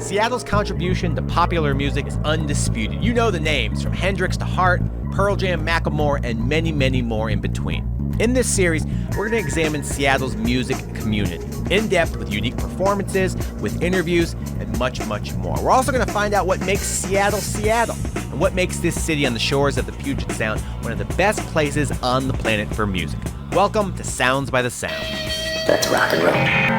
Seattle's contribution to popular music is undisputed. You know the names, from Hendrix to Hart, Pearl Jam, Macklemore, and many, many more in between. In this series, we're going to examine Seattle's music community, in depth with unique performances, with interviews, and much, much more. We're also going to find out what makes Seattle, Seattle, and what makes this city on the shores of the Puget Sound one of the best places on the planet for music. Welcome to Sounds by the Sound. Let's rock and roll.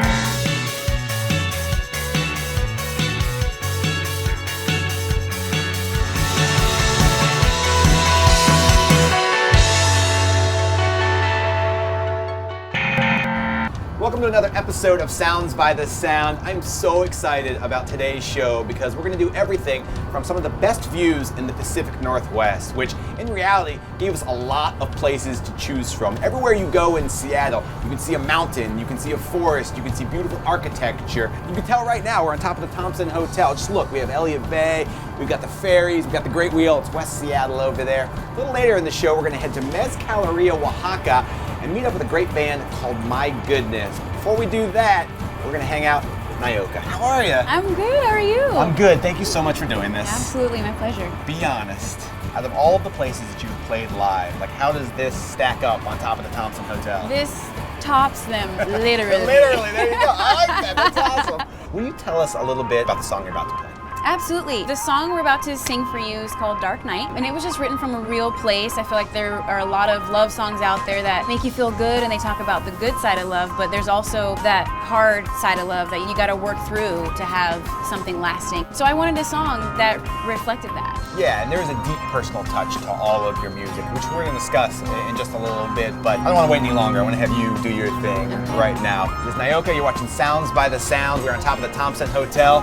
Welcome to another episode of Sounds by the Sound. I'm so excited about today's show because we're going to do everything from some of the best views in the Pacific Northwest, which in reality gave us a lot of places to choose from. Everywhere you go in Seattle, you can see a mountain, you can see a forest, you can see beautiful architecture. You can tell right now we're on top of the Thompson Hotel. Just look, we have Elliott Bay, we've got the ferries, we've got the Great Wheel, it's West Seattle over there. A little later in the show, we're going to head to Mezcaleria Oaxaca and meet up with a great band called My Goodness. Before we do that, we're gonna hang out with Nyoka. How are you? I'm good, how are you? I'm good, thank you so much for doing this. Absolutely, my pleasure. Be honest, out of all of the places that you've played live, like how does this stack up on top of the Thompson Hotel? This tops them, literally. Literally, there you go, I like that, that's awesome. Will you tell us a little bit about the song you're about to play? Absolutely. The song we're about to sing for you is called Dark Night, and it was just written from a real place. I feel like there are a lot of love songs out there that make you feel good and they talk about the good side of love, but there's also that hard side of love that you gotta work through to have something lasting. So I wanted a song that reflected that. Yeah, and there is a deep personal touch to all of your music, which we're gonna discuss in just a little bit, but I don't wanna wait any longer. I wanna have you do your thing right now. This is Nyoka, you're watching Sounds by the Sound. We're on top of the Thompson Hotel.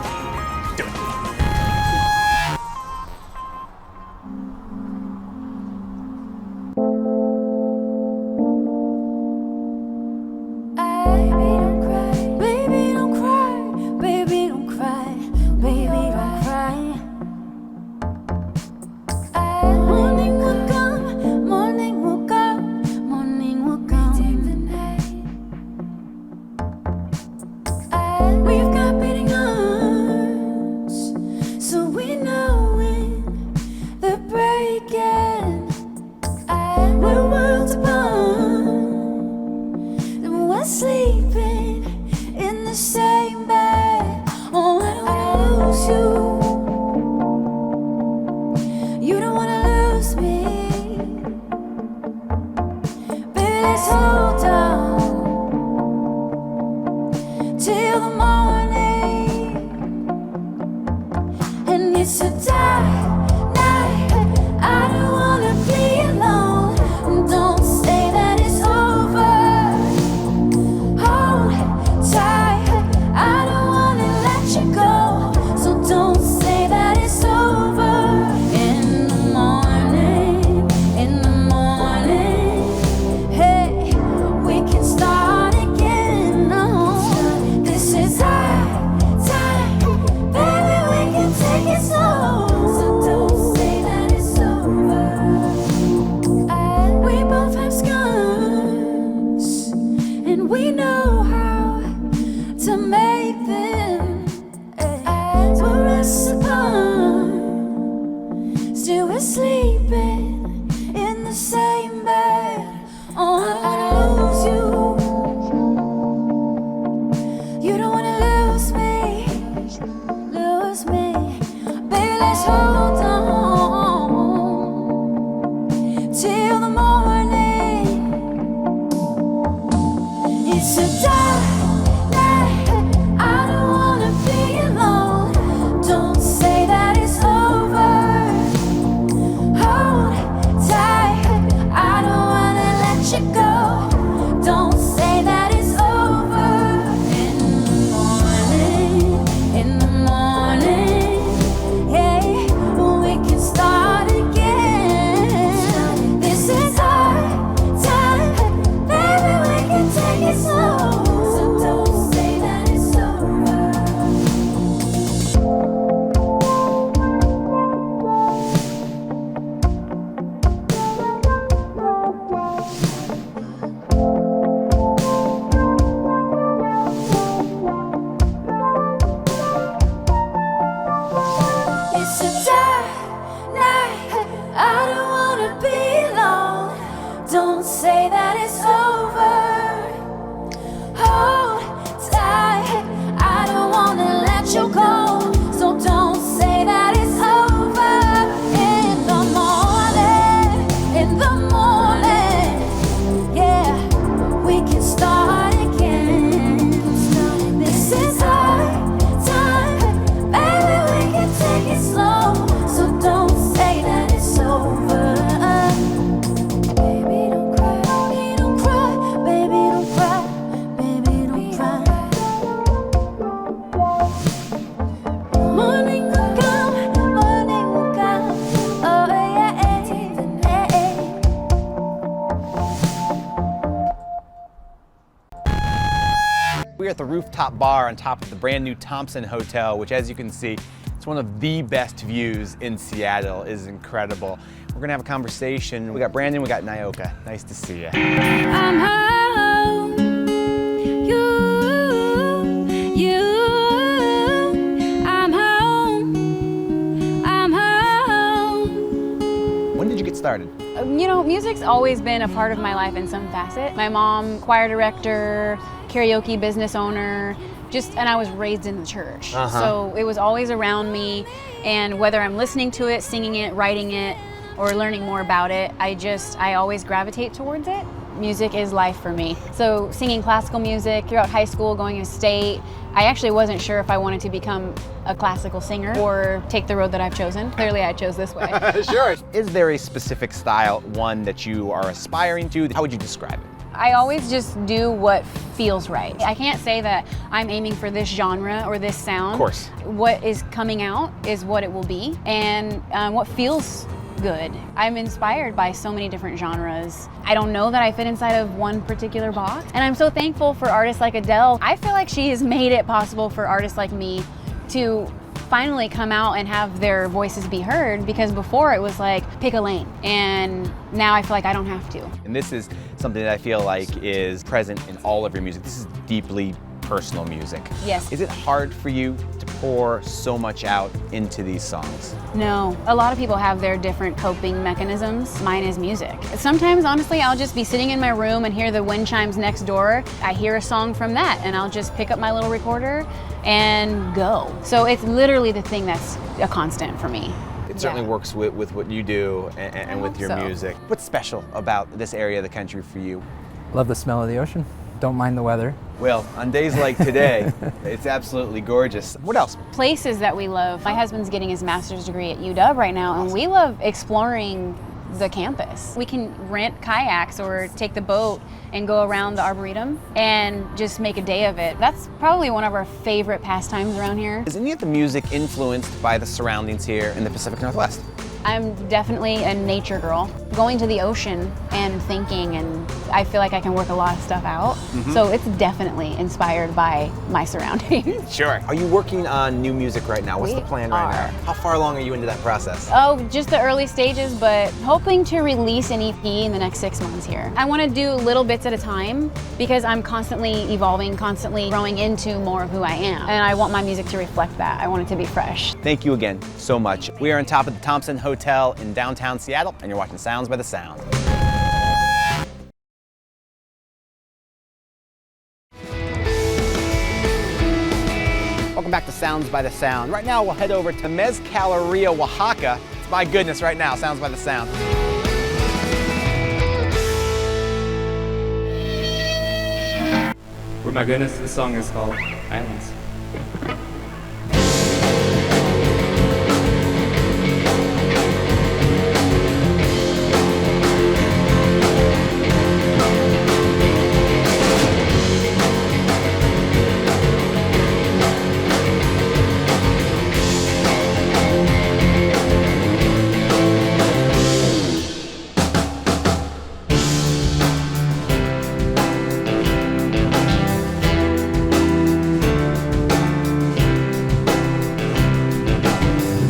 Do it. Take it slow. rooftop bar on top of the brand new Thompson Hotel, which, as you can see, it's one of the best views in Seattle. It is incredible. We're gonna have a conversation. We got Brandon, we got Nyoka. Nice to see you. I'm home. I'm home. I'm home. When did you get started? You know, music's always been a part of my life in some facet. My mom, choir director, karaoke business owner, and I was raised in the church. So it was always around me, and whether I'm listening to it, singing it, writing it, or learning more about it, I always gravitate towards it. Music is life for me. So singing classical music throughout high school, going to state, I actually wasn't sure if I wanted to become a classical singer or take the road that I've chosen. Clearly I chose this way. Sure. Is there a specific style, one that you are aspiring to? How would you describe it? I always just do what feels right. I can't say that I'm aiming for this genre or this sound. Of course. What is coming out is what it will be, and what feels good. I'm inspired by so many different genres. I don't know that I fit inside of one particular box, and I'm so thankful for artists like Adele. I feel like she has made it possible for artists like me to finally come out and have their voices be heard, because before it was like, pick a lane, and now I feel like I don't have to. And this is something that I feel like is present in all of your music. This is deeply personal music. Yes. Is it hard for you to pour so much out into these songs? No. A lot of people have their different coping mechanisms. Mine is music. Sometimes, honestly, I'll just be sitting in my room and hear the wind chimes next door. I hear a song from that, and I'll just pick up my little recorder and go. So it's literally the thing that's a constant for me. It certainly works with what you do and with your music. What's special about this area of the country for you? Love the smell of the ocean. Don't mind the weather. Well, on days like today, it's absolutely gorgeous. What else? Places that we love. My husband's getting his master's degree at UW right now, and we love exploring the campus. We can rent kayaks or take the boat and go around the Arboretum and just make a day of it. That's probably one of our favorite pastimes around here. Is any of the music influenced by the surroundings here in the Pacific Northwest? I'm definitely a nature girl. Going to the ocean and thinking, and I feel like I can work a lot of stuff out. So it's definitely inspired by my surroundings. Sure. Are you working on new music right now? What's We the plan right now? are. How far along are you into that process? Oh, just the early stages, but hoping to release an EP in the next 6 months here. I want to do little bits at a time because I'm constantly evolving, constantly growing into more of who I am. And I want my music to reflect that. I want it to be fresh. Thank you again so much. We are on top of the Thompson Hotel in downtown Seattle, and you're watching Sounds by the Sound. Welcome back to Sounds by the Sound. Right now, we'll head over to Mezcaleria Oaxaca. My goodness, right now, Sounds by the Sound. Oh my goodness, this song is called Islands.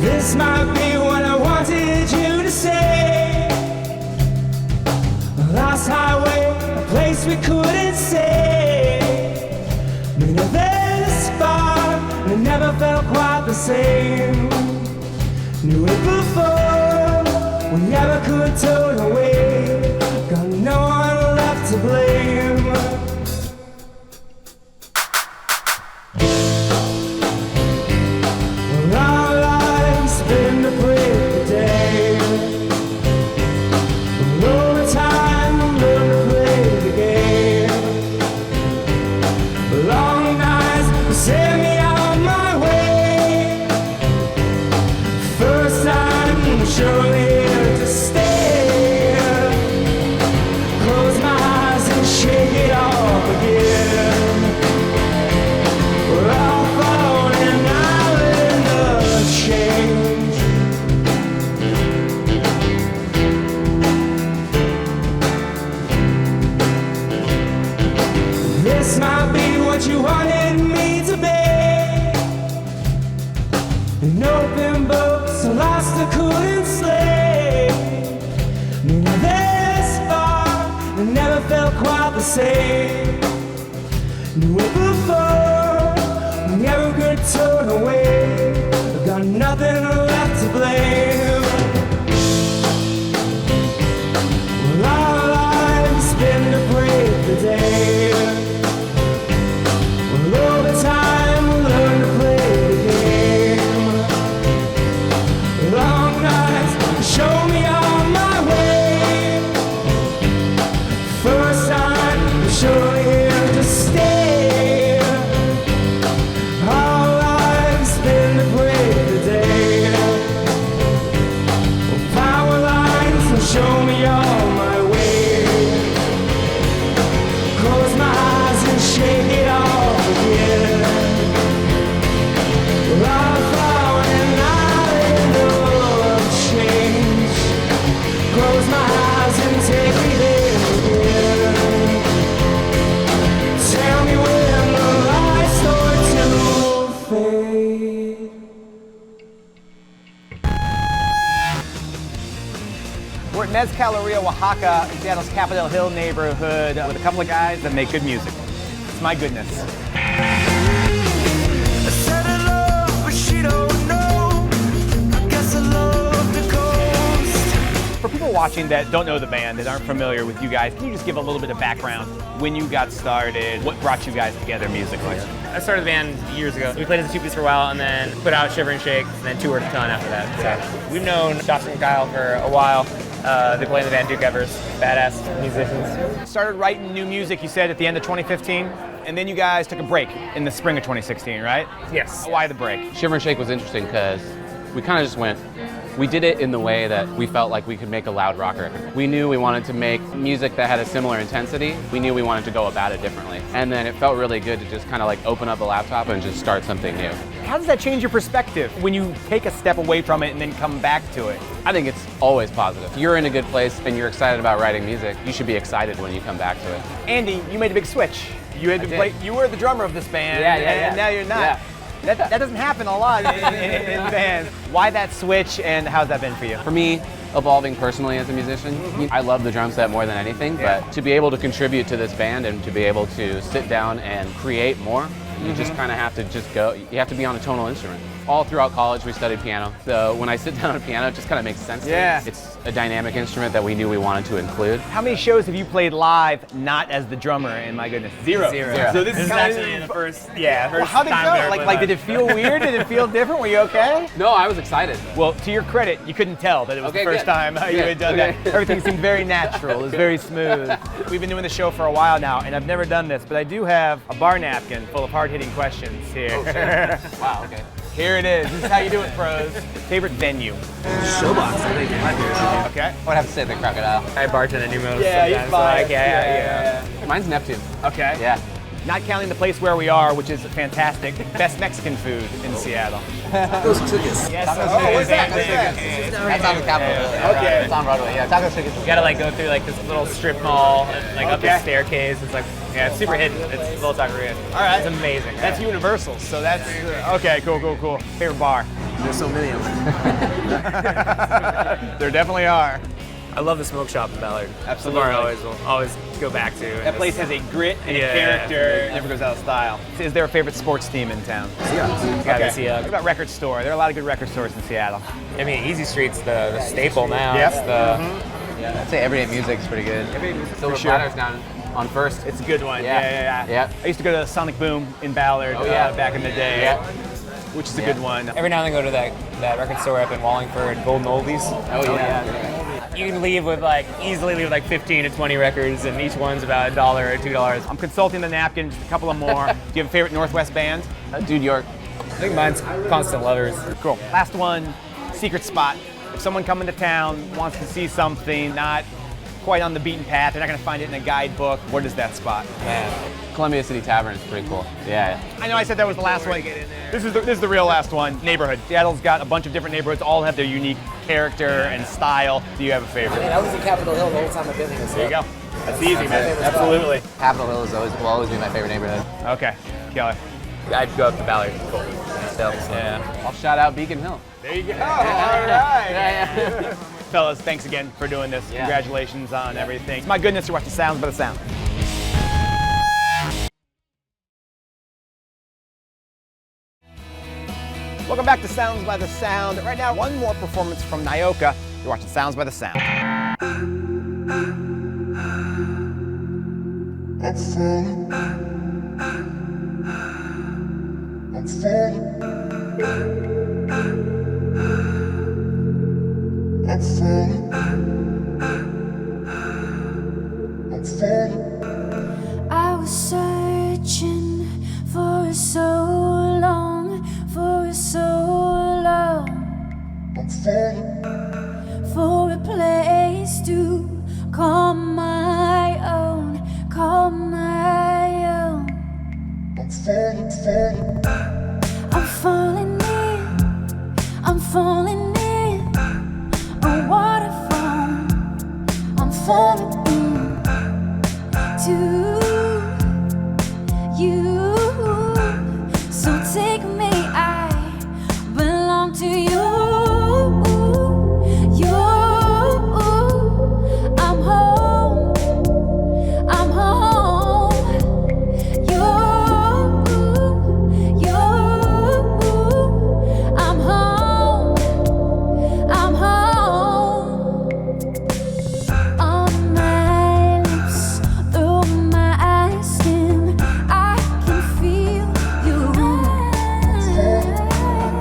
This might be what I wanted you to say. A lost highway, a place we couldn't say. Been this far, and it never felt quite the same. Knew it before, we never could turn away. Got no one left to blame. Surely to stay. in open boats, so lost I couldn't slay. Now this far, I never felt quite the same. Knew it before, never could turn away. I've got nothing left to blame. Well, our lives been to break the day. Well, over time we learn to play the game. Long nights show me on my way. First time surely here to stay. Our lives been to break the day. Well, power lines will show me on my way. Close my eyes and shake it off again. Well, I'll fall and I'll endure change. Close my eyes and take me there again. Tell me when the lights start to fade. We're at Mezcaleria Oaxaca in Seattle's Capitol Hill neighborhood with a couple of guys that make good music. It's my goodness. I said I love, but she don't know. I guess I love the coast. For people watching that don't know the band, that aren't familiar with you guys, can you just give a little bit of background when you got started, what brought you guys together musically? I started the band years ago. We played as a two-piece for a while and then put out Shiver and Shake and then toured a ton after that. So we've known Dawson and Kyle for a while. They play in the band Duke Evers, badass musicians. Started writing new music, you said, at the end of 2015, and then you guys took a break in the spring of 2016, right? Yes. Why the break? Shiver and Shake was interesting because we kind of just went, we did it in the way that we felt like we could make a loud rock record. We knew we wanted to make music that had a similar intensity. We knew we wanted to go about it differently. And then it felt really good to just kind of like open up a laptop and just start something new. How does that change your perspective when you take a step away from it and then come back to it? I think it's always positive. If you're in a good place and you're excited about writing music, you should be excited when you come back to it. Andy, you made a big switch. You had to play, you were the drummer of this band, and now you're not. Yeah. That doesn't happen a lot in bands. Why that switch, and how's that been for you? For me, evolving personally as a musician, I love the drum set more than anything, but to be able to contribute to this band and to be able to sit down and create more, you just kind of have to just go, you have to be on a tonal instrument. All throughout college we studied piano, so when I sit down at a piano it just kind of makes sense to me. It's a dynamic instrument that we knew we wanted to include. How many shows have you played live not as the drummer, and my goodness? Zero. So this is actually the first, Well, how'd it go? Like did it feel weird? Did it feel different? Were you okay? No, I was excited. Well, to your credit, you couldn't tell that it was the first time you had done that. Everything seemed very natural. It was very smooth. We've been doing the show for a while now, and I've never done this, but I do have a bar napkin full of hard-hitting questions here. Oh, sure. Wow, okay. Here it is. This is how you do it, pros. Favorite venue? Showbox, I think. Okay. I would have to say the Crocodile. I bartend at Numos. Yeah, he's sometimes, biased. yeah. Mine's Neptune. Okay. Yeah. Not counting the place where we are, which is fantastic. Best Mexican food in Seattle. Tacos Chickens. Yes. Oh, what's that? That's on the Capitol Hill. Okay. It's on Broadway, yeah. Tacos Chickens. You gotta like go through like this little strip mall, like up this staircase. It's like, yeah, it's super hidden. It's a little taqueria. All right. It's amazing. That's Universal, so that's, okay, cool. Favorite bar? There's so many of them. There definitely are. I love the smoke shop in Ballard. Absolutely. The bar I will always go back to. That place has a grit and a character. It never goes out of style. Is there a favorite sports team in town? Gotta see What about record store? There are a lot of good record stores in Seattle. I mean, Easy Street's the staple now. Yep. It's the, I'd say Everyday Music's pretty good. Silver sure. Platter's down on First. It's a good one. Yeah. I used to go to Sonic Boom in Ballard back in the day. Yeah. Which is a good one. every now and then go to that record store up in Wallingford, Golden Oldies. Oh yeah. You can easily leave with 15 to 20 records, and each one's about $1 or $2. I'm consulting the napkin, just a couple of more. Do you have a favorite Northwest band? Dude York. I think mine's Constant Lovers. Cool. Last one, secret spot. If someone coming to town wants to see something not quite on the beaten path, they're not going to find it in a guidebook, what is that spot? Man. Columbia City Tavern is pretty cool. Yeah. I know I said that was the last one. This is the real last one. Neighborhood. Seattle's got a bunch of different neighborhoods, all have their unique character and style. Do you have a favorite? I was in Capitol Hill the whole time I've been here. There you go. That's easy, man. Absolutely. Capitol Hill will always be my favorite neighborhood. Okay, killer. I'd go up to Ballard. Cool. So, yeah. I'll shout out Beacon Hill. There you go. All right. Yeah. Fellas, thanks again for doing this. Yeah. Congratulations on everything. My goodness, you're watching Sounds by the Sound. Welcome back to Sounds by the Sound. Right now, one more performance from Nyoka. You're watching Sounds by the Sound. I'm falling. I'm falling. I'm falling. I'm falling. I was searching for so long, for so long, I'm falling. for a place to call my own, call my own. I'm falling, falling. I'm falling in, I'm falling in a waterfall. I'm falling into you. So take me, I belong to you. You, I'm home. I'm home. You, I'm home. I'm home. On my lips, through my skin, I can feel you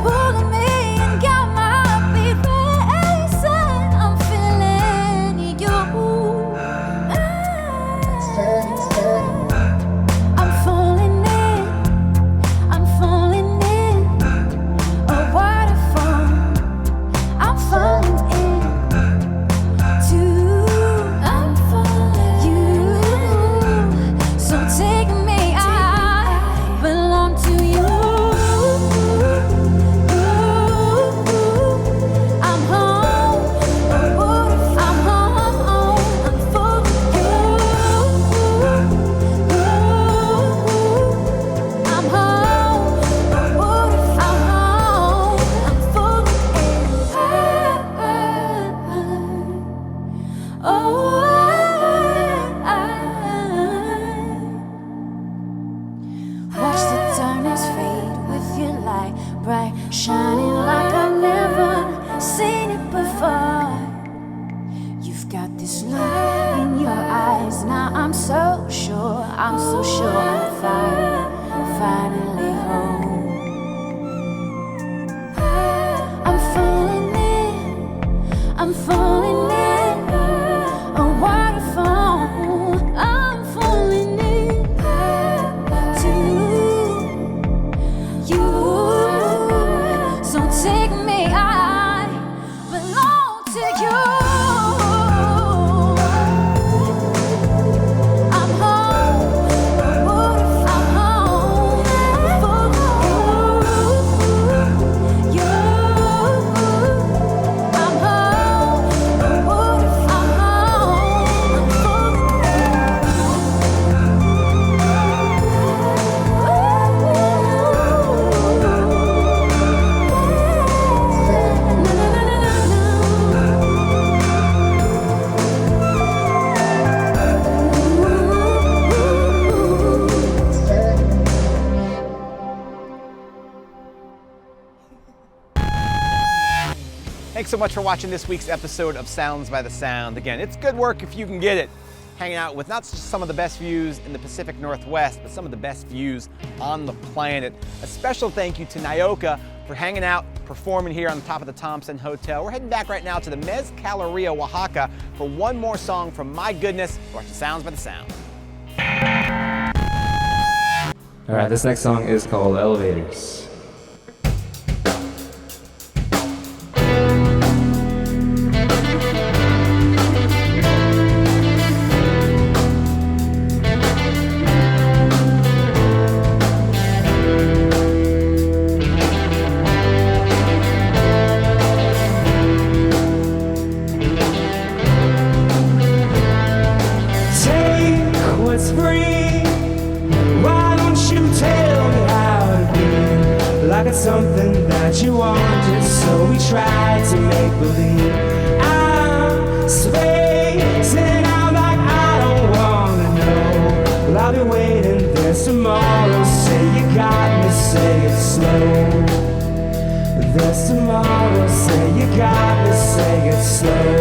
pulling me and got my beat racing. I'm feeling you. I'm falling in. I'm falling in a waterfall. I'm falling in too. I'm falling you. So take me, I belong to you. I'm home. I'm home. I'm for you. I'm home. I'm for watch the darkness fade with your light bright, shining like I've never seen it before. You've got this look in your eyes. Now I'm so sure I'm finally home. I'm falling in, I'm falling in a waterfall. I'm falling in to you. So take me, I belong to you. I'm home. I'm home for you. I'm home. I'm Thanks so much for watching this week's episode of Sounds by the Sound. Again, it's good work if you can get it. Hanging out with not just some of the best views in the Pacific Northwest, but some of the best views on the planet. A special thank you to Nyoka for hanging out, performing here on the top of the Thompson Hotel. We're heading back right now to the Mezcaleria Oaxaca for one more song from My Goodness. Watch the Sounds by the Sound. All right, this next song is called Elevators. Take what's free. Why don't you tell me how something that you wanted, so we tried to make believe. I'm spacing out like I don't wanna know. Well, I'll be waiting, there's tomorrow. Say you got me, say it slow. There's tomorrow, say you got me, say it slow.